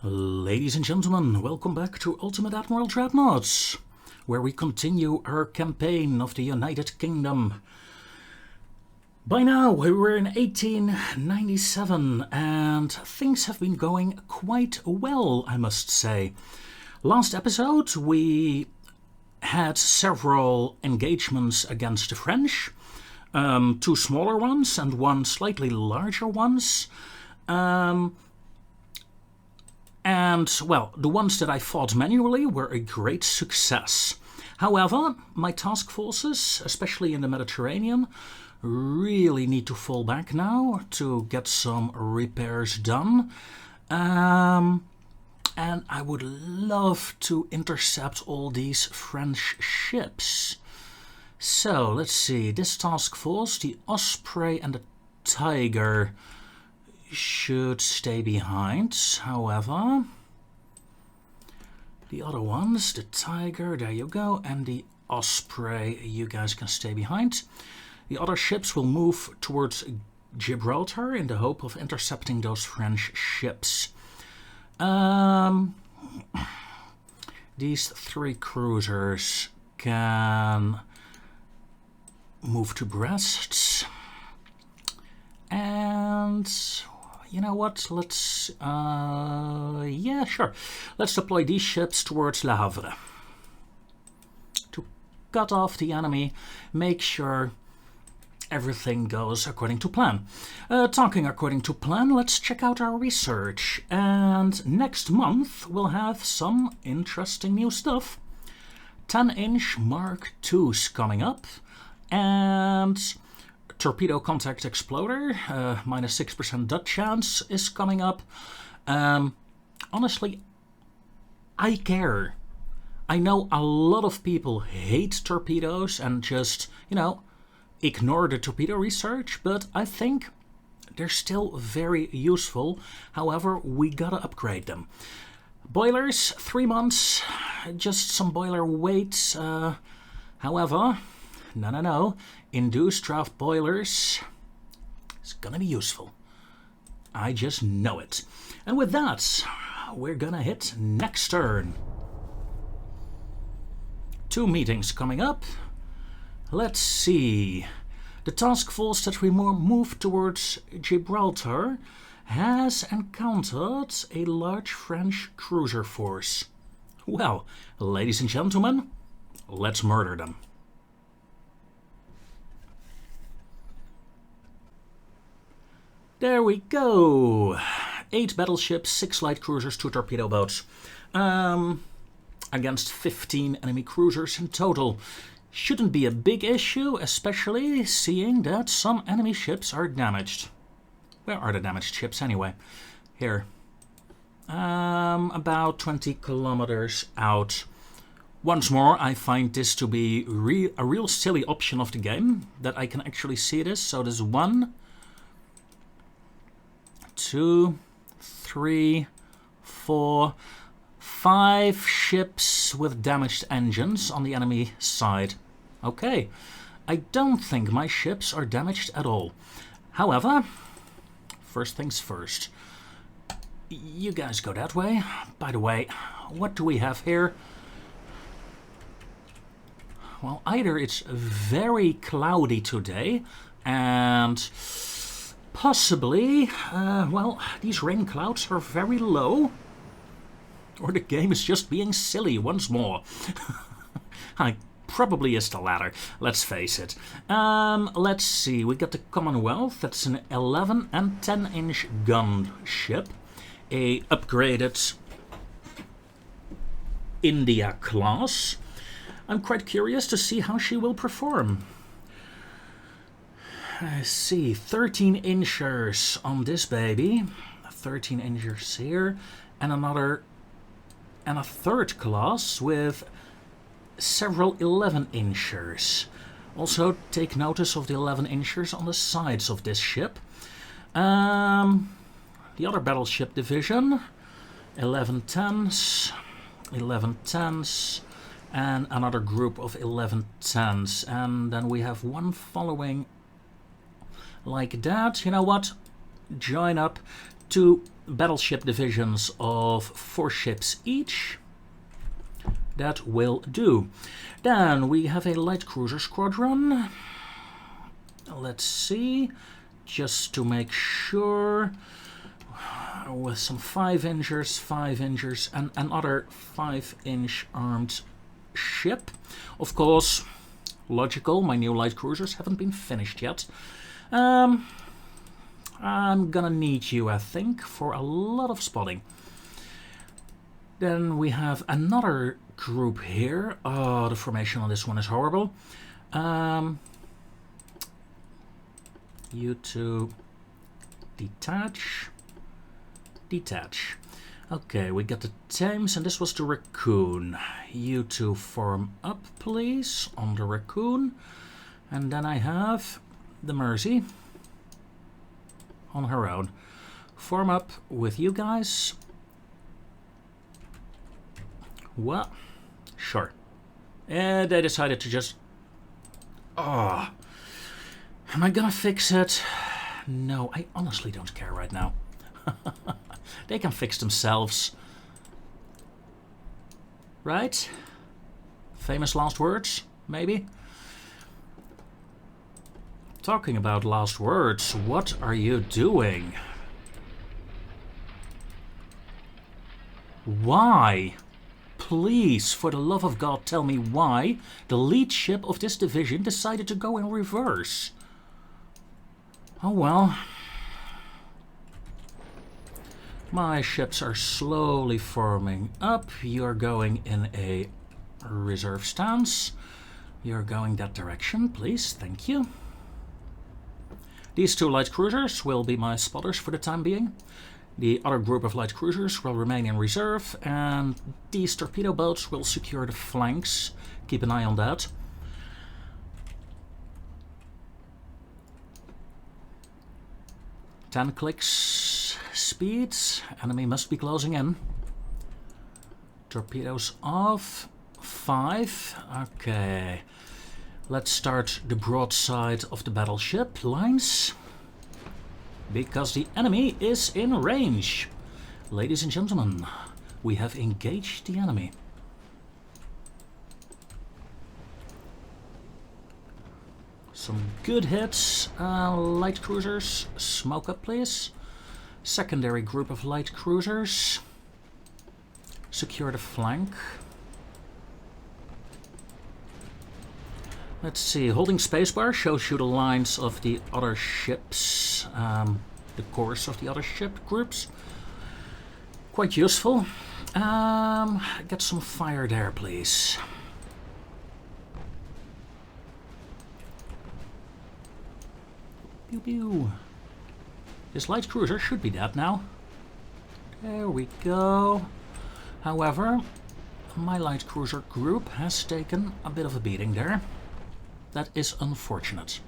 Ladies and gentlemen, welcome back to Ultimate Admiral Dreadnoughts, where we continue our campaign of the United Kingdom. By now, we're in 1897, and things have been going quite well, I must say. Last episode, we had several engagements against the French, two smaller ones and one slightly larger ones. And, well, the ones that I fought manually were a great success. However, my task forces, especially in the Mediterranean, really need to fall back now to get some repairs done. And I would love to intercept all these French ships. So, let's see, this task force, the Osprey and the Tiger, should stay behind. However, the other ones, the Tiger, there you go, and the Osprey, you guys can stay behind. The other ships will move towards Gibraltar in the hope of intercepting those French ships. These three cruisers can move to Brest. And you know what, let's, yeah, sure. Let's deploy these ships towards Le Havre to cut off the enemy, make sure everything goes according to plan. Talking according to plan, let's check out our research. And next month we'll have some interesting new stuff. 10-inch Mark II's coming up, and torpedo contact exploder, minus 6% dot chance is coming up. Honestly, I care. I know a lot of people hate torpedoes and just, ignore the torpedo research, but I think they're still very useful. However, we gotta upgrade them. Boilers, 3 months, just some boiler weight. However, no. Induced draft boilers is gonna be useful. I just know it. And with that, we're gonna hit next turn. 2 meetings coming up. Let's see. The task force that we move towards Gibraltar has encountered a large French cruiser force. Well, ladies and gentlemen, let's murder them. There we go. 8 battleships, 6 light cruisers, 2 torpedo boats. Against 15 enemy cruisers in total. Shouldn't be a big issue, especially seeing that some enemy ships are damaged. Where are the damaged ships anyway? Here. About 20 kilometers out. Once more, I find this to be a real silly option of the game, that I can actually see this. So there's 1, 2, 3, 4, 5 ships with damaged engines on the enemy side. Okay, I don't think my ships are damaged at all. However, first things first. You guys go that way. By the way, what do we have here? Well, either it's very cloudy today and possibly, well, these rain clouds are very low. Or the game is just being silly once more. Probably is the latter, let's face it. Let's see, we got the Commonwealth. That's an 11 and 10-inch gun ship. A upgraded India class. I'm quite curious to see how she will perform. I see, 13-inchers on this baby, 13-inchers here, and a third class with several 11-inchers. Also take notice of the 11-inchers on the sides of this ship. The other battleship division, 11-10s, 11-10s, and another group of 11-10s. And then we have one following like that. You know what? Join up to battleship divisions of 4 ships each. That will do. Then we have a light cruiser squadron. Let's see, just to make sure, with some 5-inchers, and another 5-inch armed ship. Of course, logical, my new light cruisers haven't been finished yet. I'm gonna need you, I think, for a lot of spotting. Then we have another group here. Oh, the formation on this one is horrible. You two detach. Detach. Okay, we got the Thames, and this was the Raccoon. You two form up, please, on the Raccoon. And then I have the Mersey on her own. Form up with you guys. Well, sure. And they decided to just... Oh, am I gonna fix it? No, I honestly don't care right now. They can fix themselves. Right? Famous last words, maybe? Talking about last words, what are you doing? Why? Please, for the love of God, tell me why the lead ship of this division decided to go in reverse. Oh well. My ships are slowly forming up. You're going in a reserve stance. You're going that direction, please. Thank you. These 2 light cruisers will be my spotters for the time being. The other group of light cruisers will remain in reserve, and these torpedo boats will secure the flanks. Keep an eye on that. Ten clicks speed. Enemy must be closing in. Torpedoes off. 5. Okay. Let's start the broadside of the battleship lines. Because the enemy is in range. Ladies and gentlemen, we have engaged the enemy. Some good hits. Light cruisers, smoke up please. Secondary group of light cruisers. Secure the flank. Let's see, holding spacebar shows you the lines of the other ships, the course of the other ship groups. Quite useful. Get some fire there, please. Pew pew. This light cruiser should be dead now. There we go. However, my light cruiser group has taken a bit of a beating there. That is unfortunate.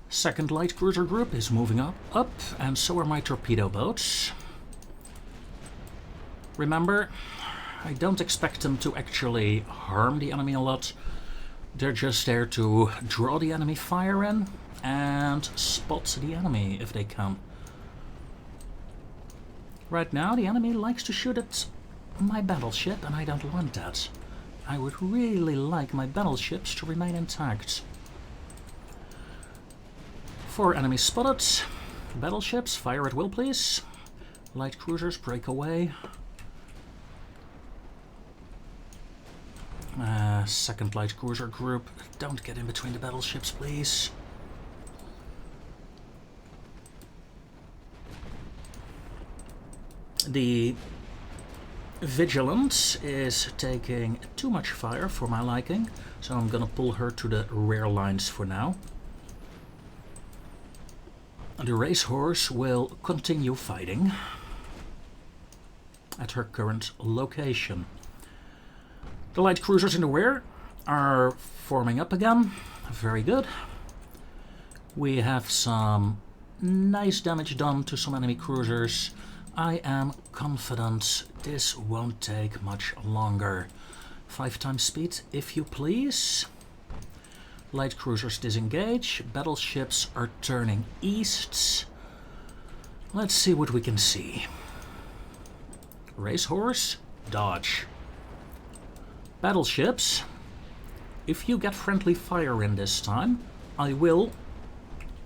Second light cruiser group is moving up, and so are my torpedo boats. Remember, I don't expect them to actually harm the enemy a lot. They're just there to draw the enemy fire in and spot the enemy if they can. Right now, the enemy likes to shoot at my battleship, and I don't want that. I would really like my battleships to remain intact. 4 enemies spotted. Battleships, fire at will please. Light cruisers, break away. Second light cruiser group, don't get in between the battleships please. The Vigilant is taking too much fire for my liking, so I'm gonna pull her to the rear lines for now. The Racehorse will continue fighting at her current location. The light cruisers in the rear are forming up again. Very good. We have some nice damage done to some enemy cruisers. I am confident this won't take much longer. 5 times speed, if you please. Light cruisers disengage. Battleships are turning east. Let's see what we can see. Racehorse, dodge. Battleships, if you get friendly fire in this time, I will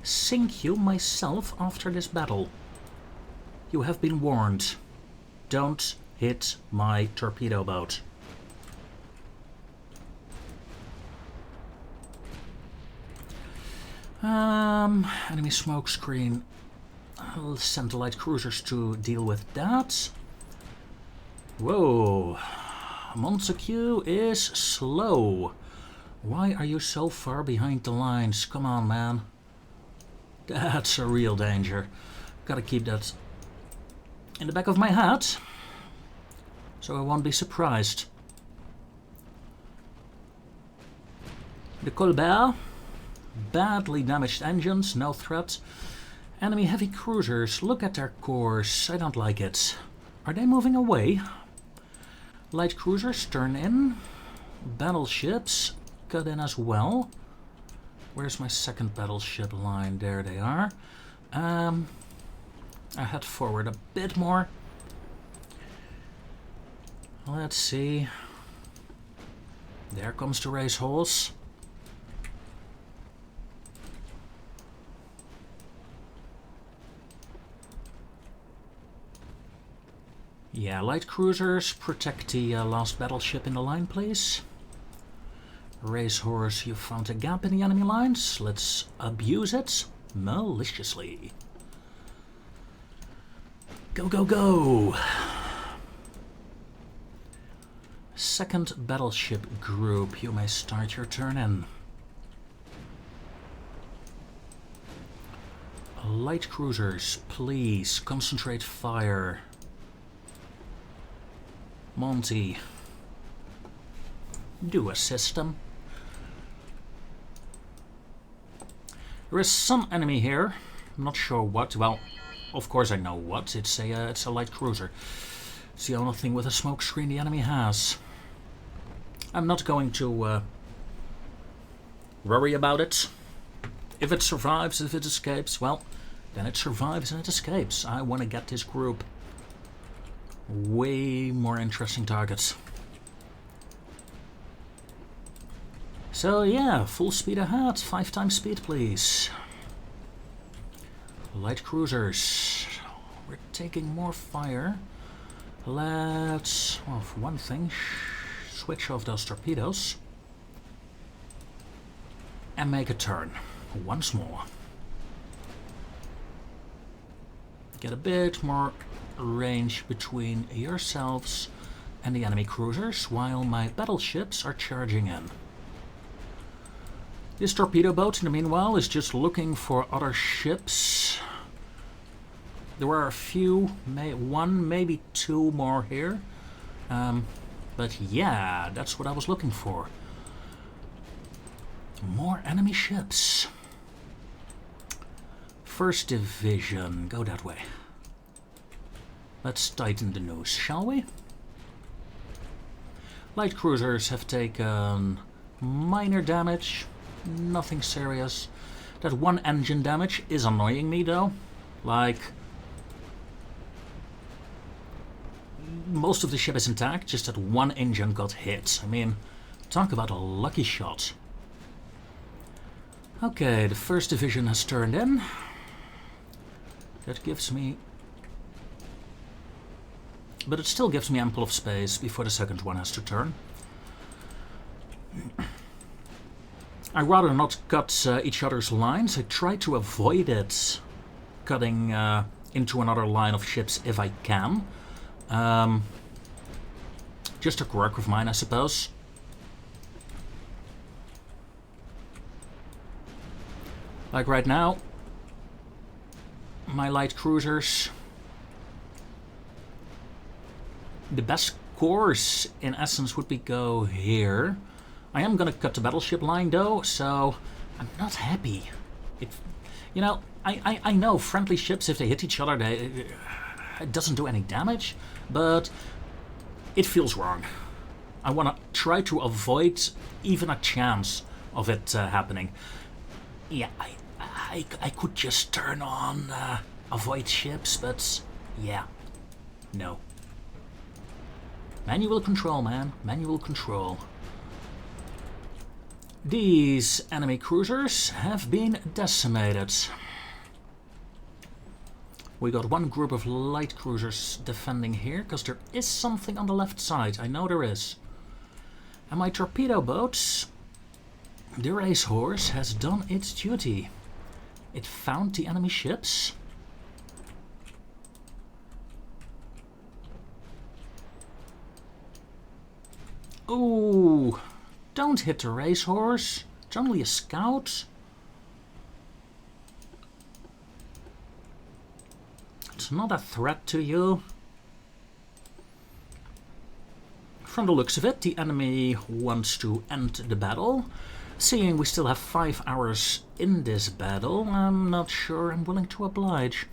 sink you myself after this battle. You have been warned. Don't hit my torpedo boat. Enemy smoke screen. I'll send the light cruisers to deal with that. Whoa. Montague is slow. Why are you so far behind the lines? Come on, man. That's a real danger. Gotta keep that in the back of my head, so I won't be surprised. The Colbert. Badly damaged engines, no threat. Enemy heavy cruisers, look at their course. I don't like it. Are they moving away? Light cruisers, turn in. Battleships, cut in as well. Where's my second battleship line? There they are. I head forward a bit more. Let's see. There comes the racehorse. Yeah, light cruisers, protect the last battleship in the line, please. Racehorse, you found a gap in the enemy lines. Let's abuse it maliciously. Go, go, go! Second battleship group, you may start your turn in. Light cruisers, please concentrate fire. Monty, do assist them. There is some enemy here. I'm not sure what. Well, of course I know what. It's a light cruiser. It's the only thing with a smoke screen the enemy has. I'm not going to worry about it. If it survives, if it escapes, well, then it survives and it escapes. I want to get this group way more interesting targets. So yeah, full speed ahead, 5 times speed please. Light cruisers, we're taking more fire. Let's, well, for one thing, switch off those torpedoes and make a turn once more. Get a bit more range between yourselves and the enemy cruisers while my battleships are charging in. This torpedo boat in the meanwhile is just looking for other ships. There are a few, one, maybe 2 more here. But yeah, that's what I was looking for. More enemy ships. First division, go that way. Let's tighten the noose, shall we? Light cruisers have taken minor damage, nothing serious. That one engine damage is annoying me though. Like, most of the ship is intact, just that one engine got hit. I mean, talk about a lucky shot. Okay, the first division has turned in. That gives me... but it still gives me ample of space before the second one has to turn. I'd rather not cut each other's lines. I try to avoid it, cutting into another line of ships if I can. Just a quirk of mine, I suppose. Like right now, my light cruisers... the best course, in essence, would be go here. I am gonna cut the battleship line, though, so I'm not happy. You know, I know friendly ships, if they hit each other, it doesn't do any damage, but it feels wrong. I want to try to avoid even a chance of it happening. Yeah, I could just turn on avoid ships, but yeah, no. Manual control, man. Manual control. These enemy cruisers have been decimated. We got one group of light cruisers defending here, because there is something on the left side. I know there is. And my torpedo boats, the racehorse, has done its duty. It found the enemy ships. Ooh, don't hit the racehorse. It's only a scout. It's not a threat to you. From the looks of it, the enemy wants to end the battle. Seeing we still have 5 hours in this battle, I'm not sure I'm willing to oblige.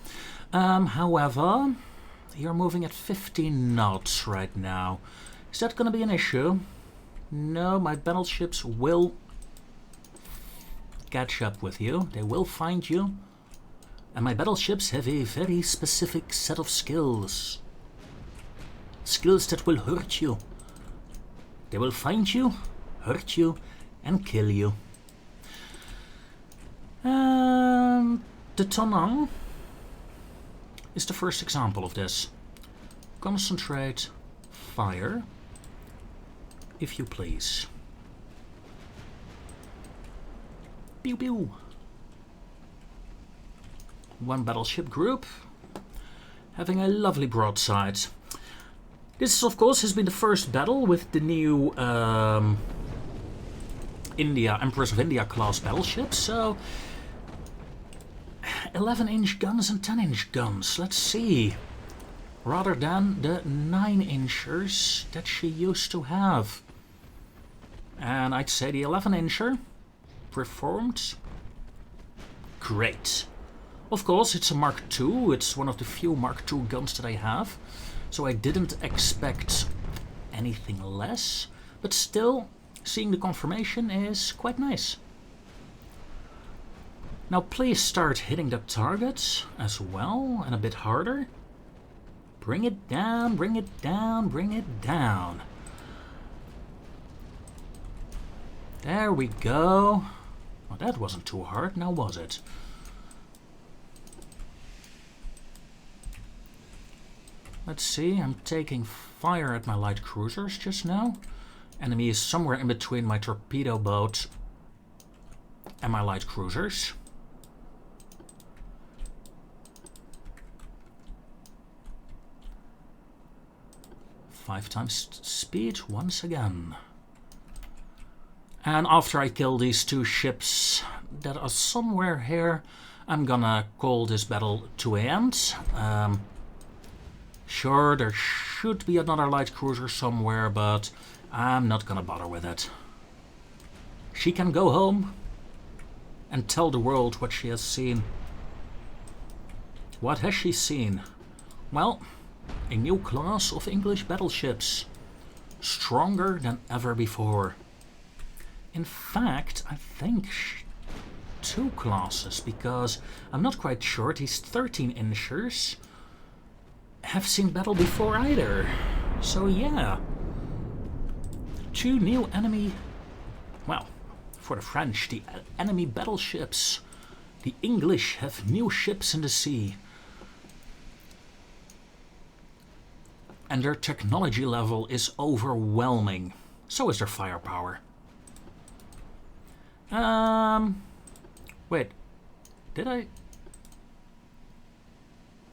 However, you're moving at 15 knots right now. Is that going to be an issue? No, my battleships will catch up with you. They will find you. And my battleships have a very specific set of skills. Skills that will hurt you. They will find you, hurt you, and kill you. The Tonang is the first example of this. Concentrate, fire, if you please. Pew pew. One battleship group having a lovely broadside. This, of course, has been the first battle with the new Empress of India class battleships. So 11-inch guns and 10-inch guns. Let's see. Rather than the 9-inchers that she used to have. And I'd say the 11-incher performed great. Of course, it's a Mark II. It's one of the few Mark II guns that I have. So I didn't expect anything less. But still, seeing the confirmation is quite nice. Now please start hitting the target as well, and a bit harder. Bring it down, bring it down, bring it down. There we go. Well, that wasn't too hard, now was it? Let's see, I'm taking fire at my light cruisers just now. Enemy is somewhere in between my torpedo boat and my light cruisers. Five times speed once again. And after I kill these two ships that are somewhere here, I'm gonna call this battle to an end. Sure, there should be another light cruiser somewhere, but I'm not gonna bother with it. She can go home and tell the world what she has seen. What has she seen? Well, a new class of English battleships. Stronger than ever before. In fact, I think two classes, because I'm not quite sure these 13-inchers have seen battle before either. So yeah. Two new enemy... Well, for the French, the enemy battleships. The English have new ships in the sea. And their technology level is overwhelming. So is their firepower. Wait. Did I...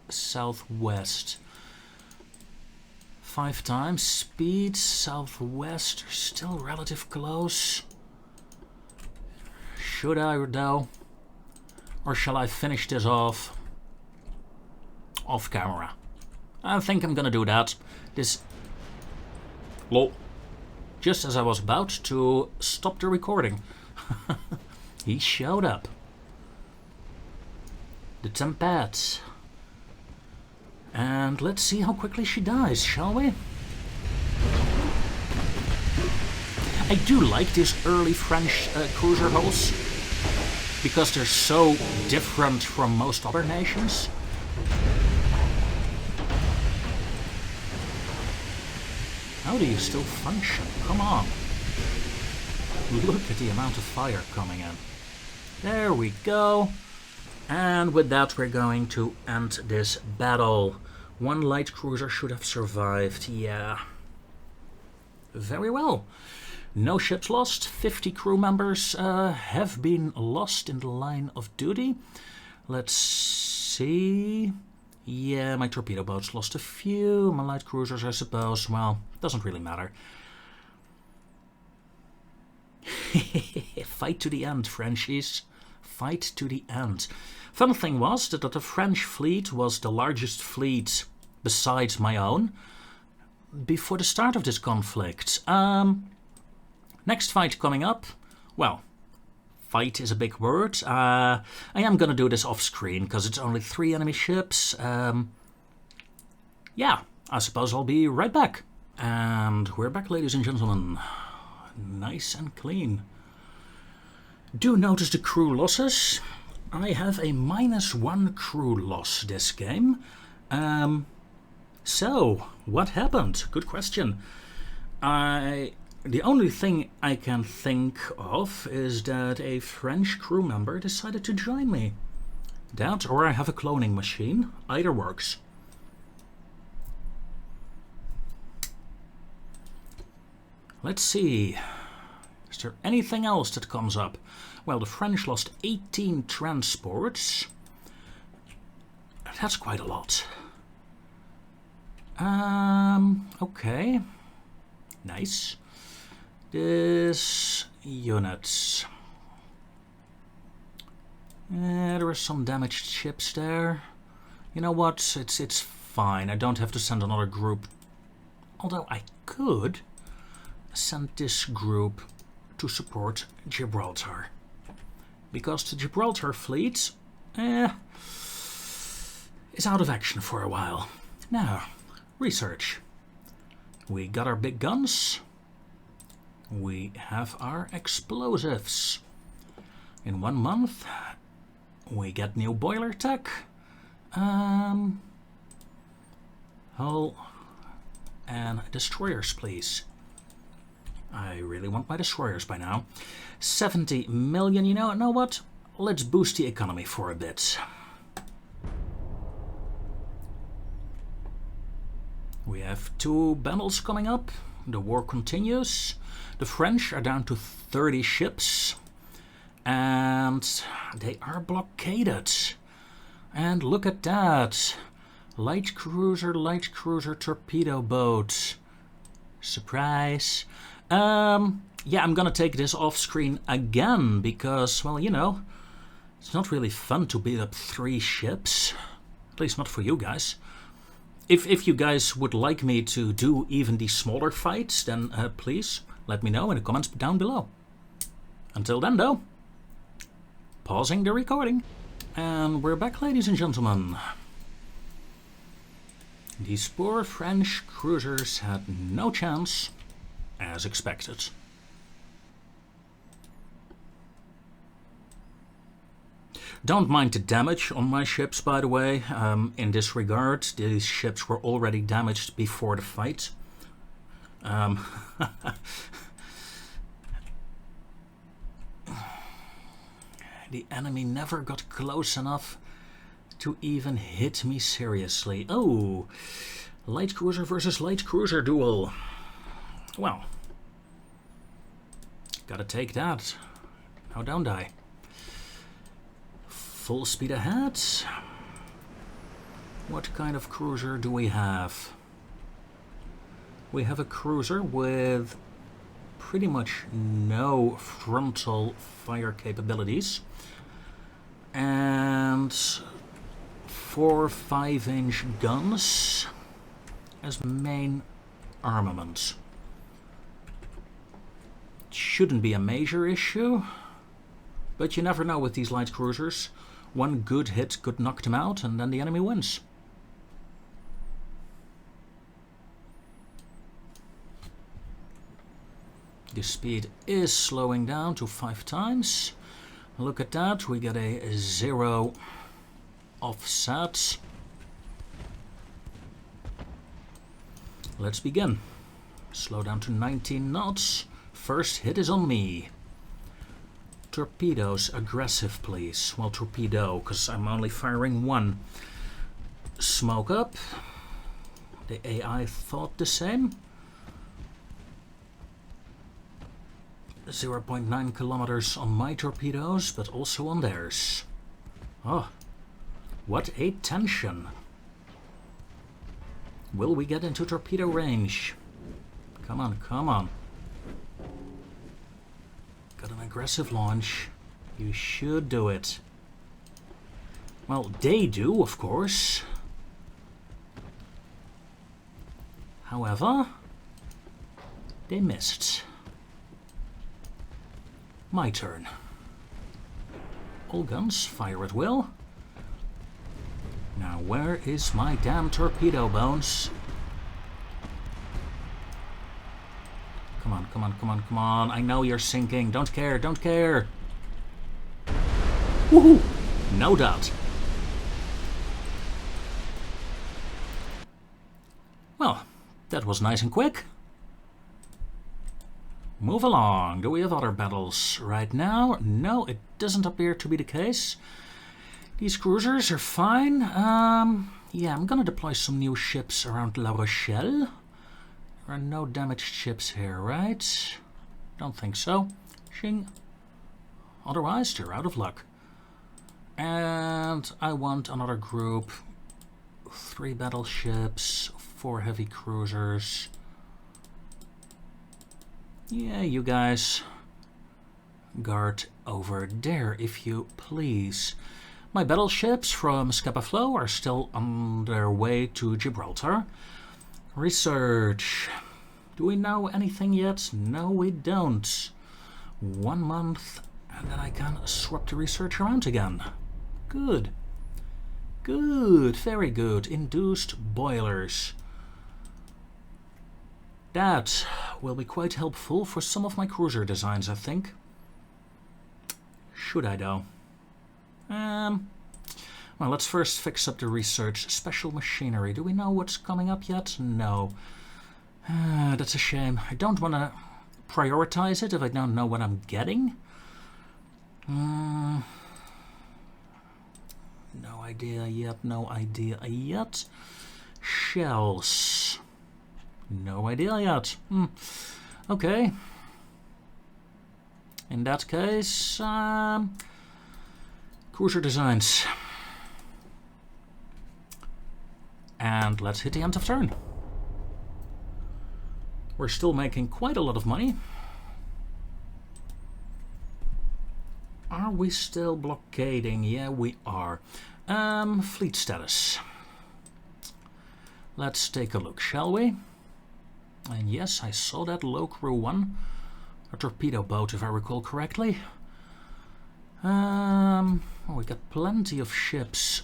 Southwest. 5 times. Speed, southwest. Still relative close. Should I though? Or shall I finish this off camera? I think I'm gonna do that. This... Lol. Just as I was about to stop the recording. He showed up. The Tempest. And let's see how quickly she dies, shall we? I do like these early French cruiser hulls, because they're so different from most other nations. How do you still function? Come on. Look at the amount of fire coming in. There we go. And with that we're going to end this battle. One light cruiser should have survived, yeah. Very well. No ships lost. 50 crew members have been lost in the line of duty. Let's see. Yeah, my torpedo boats lost a few. My light cruisers, I suppose. Well, doesn't really matter. Fight to the end, Frenchies. Fight to the end. Fun thing was that the French fleet was the largest fleet besides my own before the start of this conflict. Next fight coming up. Well, fight is a big word. I am gonna do this off screen because it's only 3 enemy ships. Yeah, I suppose I'll be right back. And we're back, ladies and gentlemen. Nice and clean. Do notice the crew losses. I have a -1 crew loss this game. So, what happened? Good question. The only thing I can think of is that a French crew member decided to join me. That, or I have a cloning machine. Either works. Let's see. Is there anything else that comes up? Well, the French lost 18 transports. That's quite a lot. Okay. Nice. This units. There are some damaged ships there. You know what? It's fine. I don't have to send another group. Although I could send this group to support Gibraltar. Because the Gibraltar fleet is out of action for a while. Now, research. We got our big guns. We have our explosives. In 1 month, we get new boiler tech. Hull and destroyers, please. I really want my destroyers by now. 70 million, you know what? Let's boost the economy for a bit. We have 2 battles coming up. The war continues. The French are down to 30 ships. And they are blockaded. And look at that. Light cruiser, torpedo boat. Surprise. Yeah, I'm gonna take this off screen again because, well, you know, it's not really fun to beat up 3 ships. At least not for you guys. If you guys would like me to do even these smaller fights, then please let me know in the comments down below. Until then, though, pausing the recording. And we're back, ladies and gentlemen. These poor French cruisers had no chance, as expected. Don't mind the damage on my ships, by the way. In this regard, these ships were already damaged before the fight. The enemy never got close enough to even hit me seriously. Oh, light cruiser versus light cruiser duel. Well, gotta take that. Now don't die. Full speed ahead. What kind of cruiser do we have? We have a cruiser with pretty much no frontal fire capabilities and 4 5-inch guns as main armament. Shouldn't be a major issue, but you never know with these light cruisers. One good hit could knock them out and then the enemy wins. The speed is slowing down to 5 times. Look at that, we get a 0 offset. let's begin. Slow down to 19 knots. First hit is on me. Torpedoes, aggressive please. Well, torpedo, because I'm only firing one. Smoke up. The AI thought the same. 0.9 kilometers on my torpedoes, but also on theirs. Oh, what a tension. Will we get into torpedo range? Come on, come on. Got an aggressive launch. You should do it. Well, they do, of course. However, they missed. My turn. All guns, fire at will. Now where is my damn torpedo, Bones? Come on, come on, come on, come on. I know you're sinking. Don't care, don't care. Woohoo! No doubt. Well, that was nice and quick. Move along. Do we have other battles right now? No, it doesn't appear to be the case. These cruisers are fine. Yeah, I'm gonna deploy some new ships around La Rochelle. There are no damaged ships here, right? Don't think so. Shing. Otherwise, they're out of luck. And I want another group. 3 battleships, 4 heavy cruisers. Yeah, you guys guard over there, if you please. My battleships from Scapa Flow are still on their way to Gibraltar. Research. Do we know anything yet? No, we don't. 1 month, and then I can swap the research around again. Good. Good, very good. Induced boilers. That will be quite helpful for some of my cruiser designs, I think. Should I, though? Well, let's first fix up the research. Special machinery. Do we know what's coming up yet? No. That's a shame. I don't want to prioritize it if I don't know what I'm getting. No idea yet, no idea yet. Shells. No idea yet. Okay. In that case, cruiser designs. And let's hit the end of turn. We're still making quite a lot of money. Are we still blockading? Yeah, we are. Fleet status. Let's take a look, shall we? And yes, I saw that low crew one. A torpedo boat, if I recall correctly. Oh, we got plenty of ships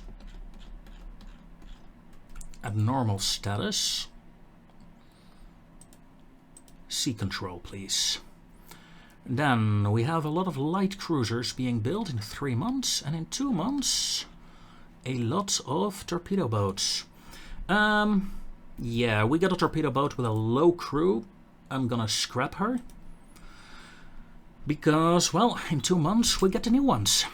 at normal status. Sea control, please. Then we have a lot of light cruisers being built in 3 months, and in 2 months a lot of torpedo boats. Yeah, we got a torpedo boat with a low crew. I'm gonna scrap her. Because, well, in 2 months we get the new ones.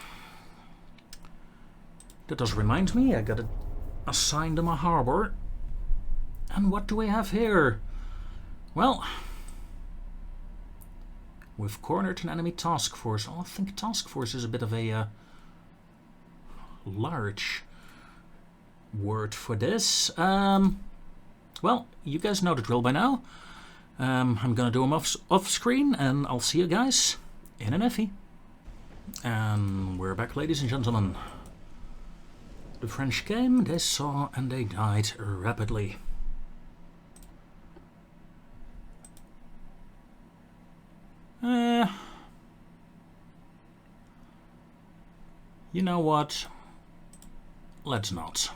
That does remind me, I gotta assign them a harbor. And what do we have here? Well, we've cornered an enemy task force. Oh, I think task force is a bit of a large word for this. Well, you guys know the drill by now. I'm gonna do them off screen, and I'll see you guys in an effie. And we're back, ladies and gentlemen. The French came, they saw, and they died rapidly. You know what? Let's not.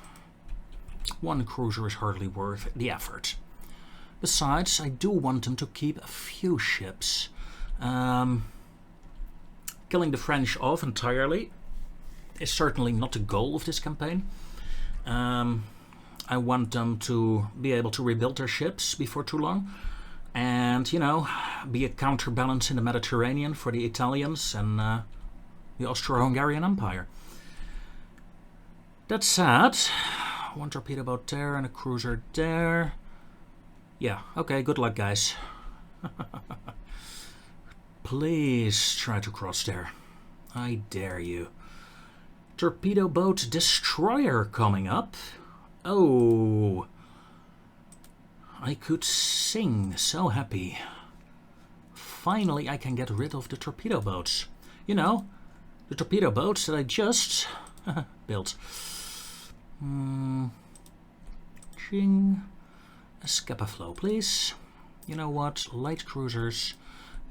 1 cruiser is hardly worth the effort. Besides, I do want them to keep a few ships. Killing the French off entirely is certainly not the goal of this campaign. I want them to be able to rebuild their ships before too long. And, you know, be a counterbalance in the Mediterranean for the Italians and the Austro-Hungarian Empire. That's sad. One torpedo boat there and a cruiser there. Yeah, okay, good luck, guys. Please try to cross there. I dare you. Torpedo boat destroyer coming up. Oh, I could sing, so happy. Finally I can get rid of the torpedo boats. You know, the torpedo boats that I just built. Ching. Scapa flow, please. You know what, light cruisers,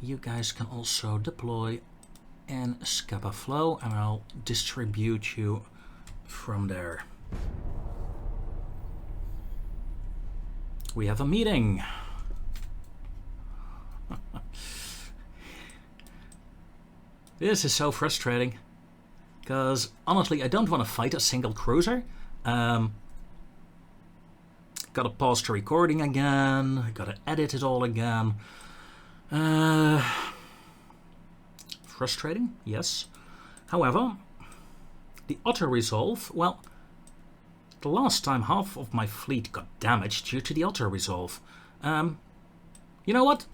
you guys can also deploy in Scapa flow and I'll distribute you from there. We have a meeting. This is so frustrating. Because honestly, I don't want to fight a single cruiser. Gotta pause the recording again. Gotta edit it all again. Frustrating, yes. However, the auto-resolve, well, the last time half of my fleet got damaged due to the auto-resolve. You know what?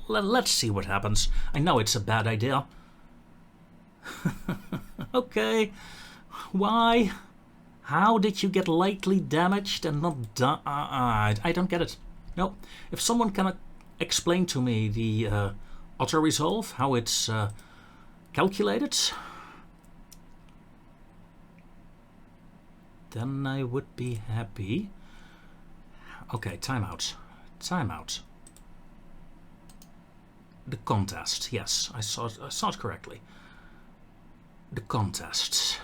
Let's see what happens. I know it's a bad idea. Okay. Why? How did you get lightly damaged and not die? I don't get it. No. If someone can explain to me the auto-resolve, how it's calculated, then I would be happy. Okay, timeout. Timeout. The contest. Yes, I saw it correctly. The contest.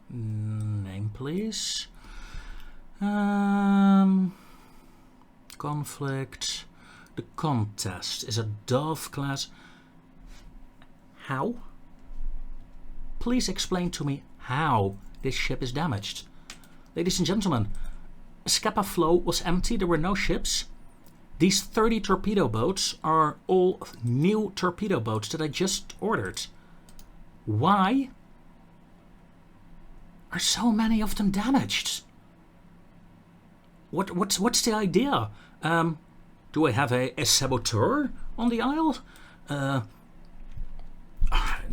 Name, please. Conflict. The contest is a Dove class. How? Please explain to me how this ship is damaged. Ladies and gentlemen, Scapa flow was empty, there were no ships. These 30 torpedo boats are all new torpedo boats that I just ordered. Why are so many of them damaged? What's the idea? Do I have a saboteur on the isle?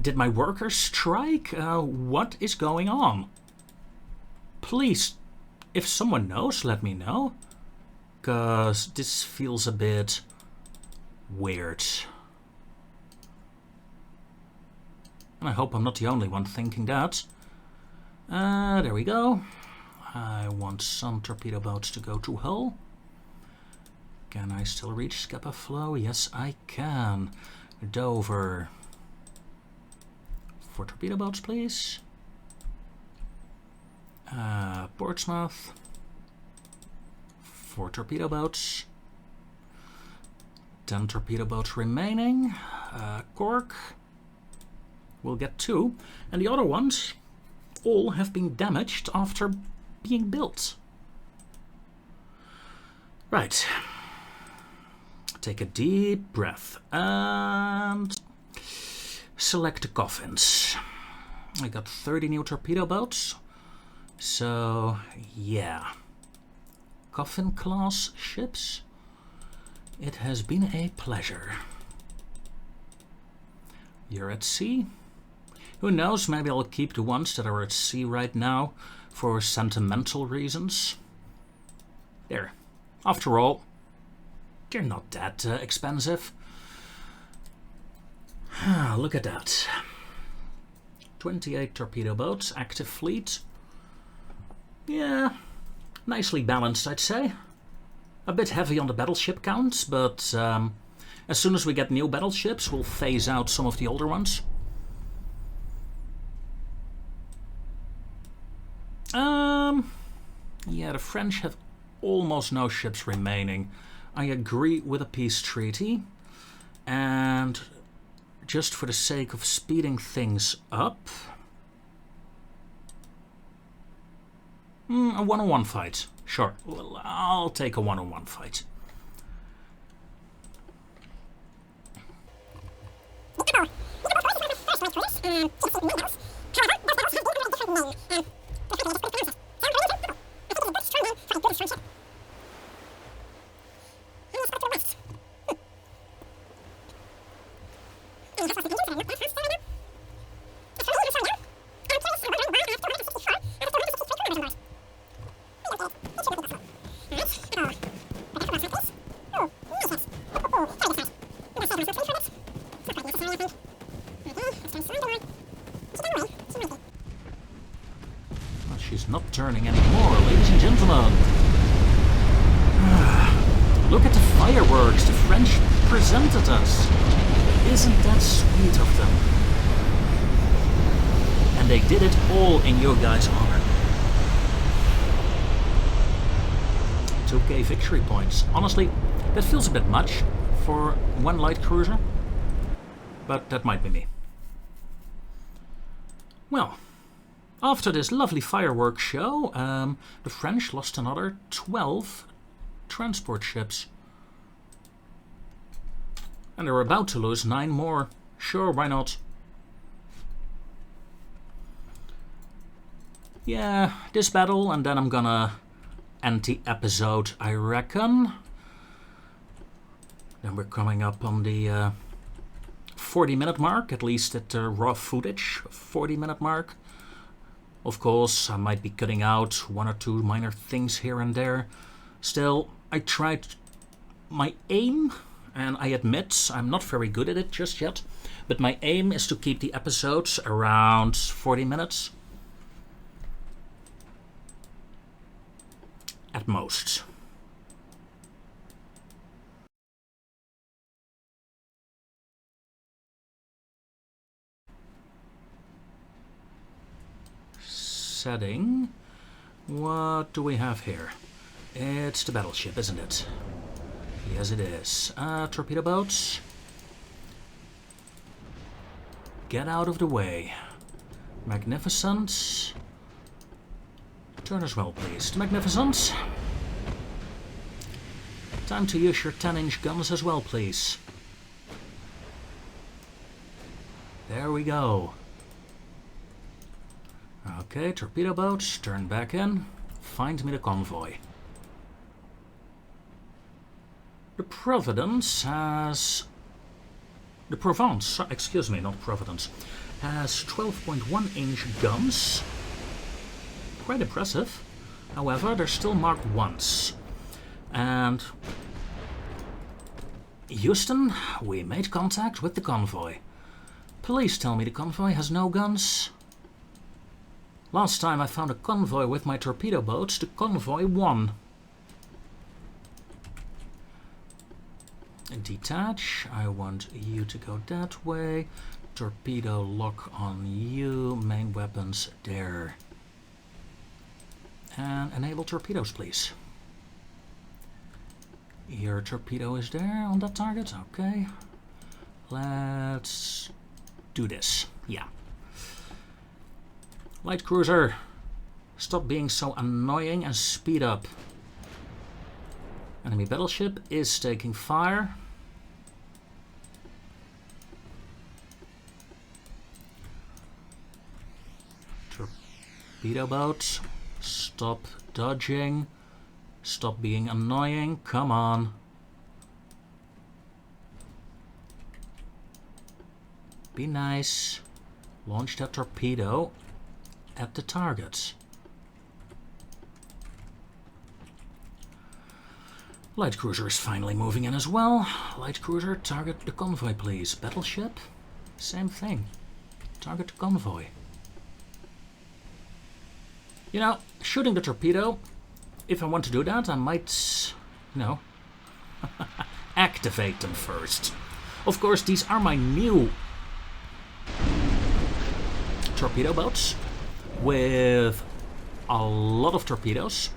Did my workers strike? What is going on? Please, if someone knows, let me know. Because this feels a bit weird. And I hope I'm not the only one thinking that. There we go. I want some torpedo boats to go to Hull. Can I still reach Scapa flow? Yes, I can. Dover. 4 torpedo boats, please. Portsmouth. 4 torpedo boats. 10 torpedo boats remaining. Cork. We'll get 2. And the other ones all have been damaged after being built. Right. Take a deep breath and select the coffins. I got 30 new torpedo boats. So, yeah. Coffin class ships. It has been a pleasure. You're at sea. Who knows, maybe I'll keep the ones that are at sea right now for sentimental reasons. There. After all, they're not that expensive. Look at that. 28 torpedo boats, active fleet. Yeah, nicely balanced, I'd say. A bit heavy on the battleship count, but as soon as we get new battleships, we'll phase out some of the older ones. Yeah, the French have almost no ships remaining. I agree with a peace treaty. And just for the sake of speeding things up. A one-on-one fight. Sure, well, I'll take a one-on-one fight. She's not turning anymore, ladies and gentlemen. Look at the fireworks the French presented us. Isn't that sweet of them? And they did it all in your guys' honor. 2k victory points. Honestly, that feels a bit much for one light cruiser. But that might be me. Well, after this lovely fireworks show, the French lost another 12 transport ships. And they're about to lose 9 more. Sure, why not? Yeah, this battle, and then I'm gonna end the episode, I reckon. Then we're coming up on the 40-minute mark, at least at the raw footage, 40-minute mark. Of course, I might be cutting out 1 or 2 minor things here and there. Still, I tried my aim, and I admit I'm not very good at it just yet, but my aim is to keep the episodes around 40 minutes. At most. Setting. What do we have here? It's the battleship, isn't it? Yes, it is. Torpedo boats. Get out of the way. Magnificent. Turn as well, please. The Magnificent. Time to use your 10-inch guns as well, please. There we go. Okay, torpedo boats, turn back in. Find me the convoy. The Providence has... The Provence, excuse me, not Providence, has 12.1-inch guns. Quite impressive. However, they're still marked once. And... Houston, we made contact with the convoy. Please tell me the convoy has no guns. Last time I found a convoy with my torpedo boats, the convoy won. Detach, I want you to go that way. Torpedo lock on you, main weapons there. And enable torpedoes, please. Your torpedo is there on that target, okay. Let's do this, yeah. Light cruiser, stop being so annoying and speed up. Enemy battleship is taking fire. Torpedo boat, stop dodging. Stop being annoying, come on. Be nice. Launch that torpedo at the target. Light cruiser is finally moving in as well. Light cruiser, target the convoy, please. Battleship, same thing. Target the convoy. You know, shooting the torpedo, if I want to do that, I might, you know, activate them first. Of course, these are my new torpedo boats with a lot of torpedoes.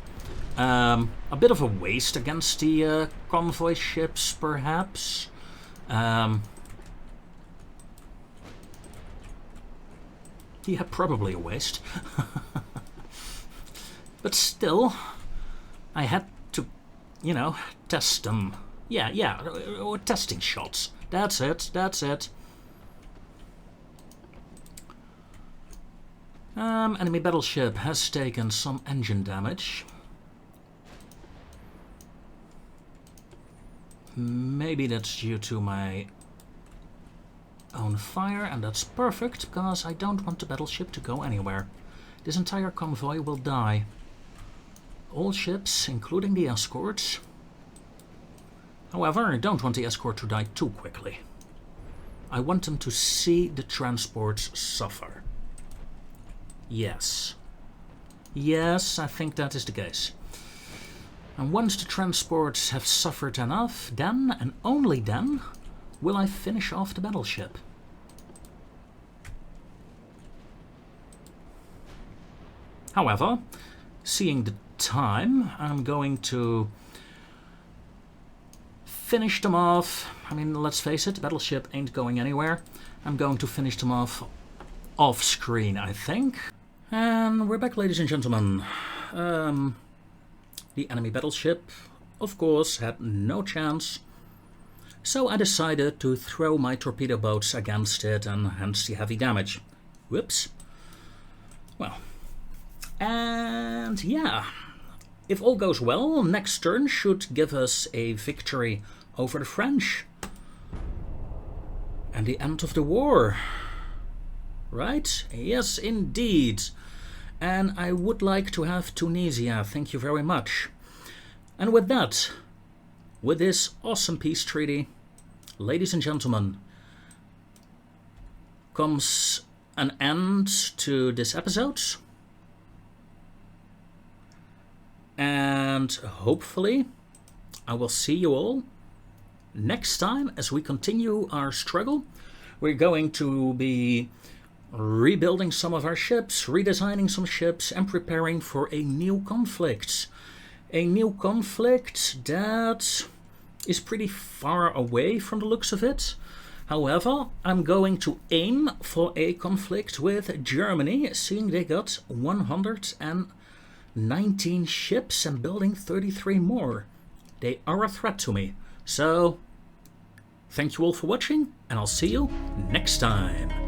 A bit of a waste against the convoy ships, perhaps. Yeah, probably a waste. But still, I had to, you know, test them. Yeah, testing shots. That's it. Enemy battleship has taken some engine damage. Maybe that's due to my own fire, and that's perfect, because I don't want the battleship to go anywhere. This entire convoy will die. All ships, including the escorts. However, I don't want the escort to die too quickly. I want them to see the transports suffer. Yes. Yes, I think that is the case. And once the transports have suffered enough, then, and only then, will I finish off the battleship. However, seeing the time, I'm going to finish them off. I mean, let's face it, the battleship ain't going anywhere. I'm going to finish them off screen, I think. And we're back, ladies and gentlemen. The enemy battleship, of course, had no chance. So I decided to throw my torpedo boats against it, and hence the heavy damage. Whoops. Well. And yeah, if all goes well, next turn should give us a victory over the French. And the end of the war. Right? Yes, indeed. And I would like to have Tunisia, thank you very much. And with that, with this awesome peace treaty, ladies and gentlemen, comes an end to this episode. And hopefully I will see you all next time as we continue our struggle. We're going to be rebuilding some of our ships, redesigning some ships, and preparing for a new conflict. A new conflict that is pretty far away from the looks of it. However, I'm going to aim for a conflict with Germany, seeing they got 119 ships and building 33 more. They are a threat to me. So, thank you all for watching, and I'll see you next time.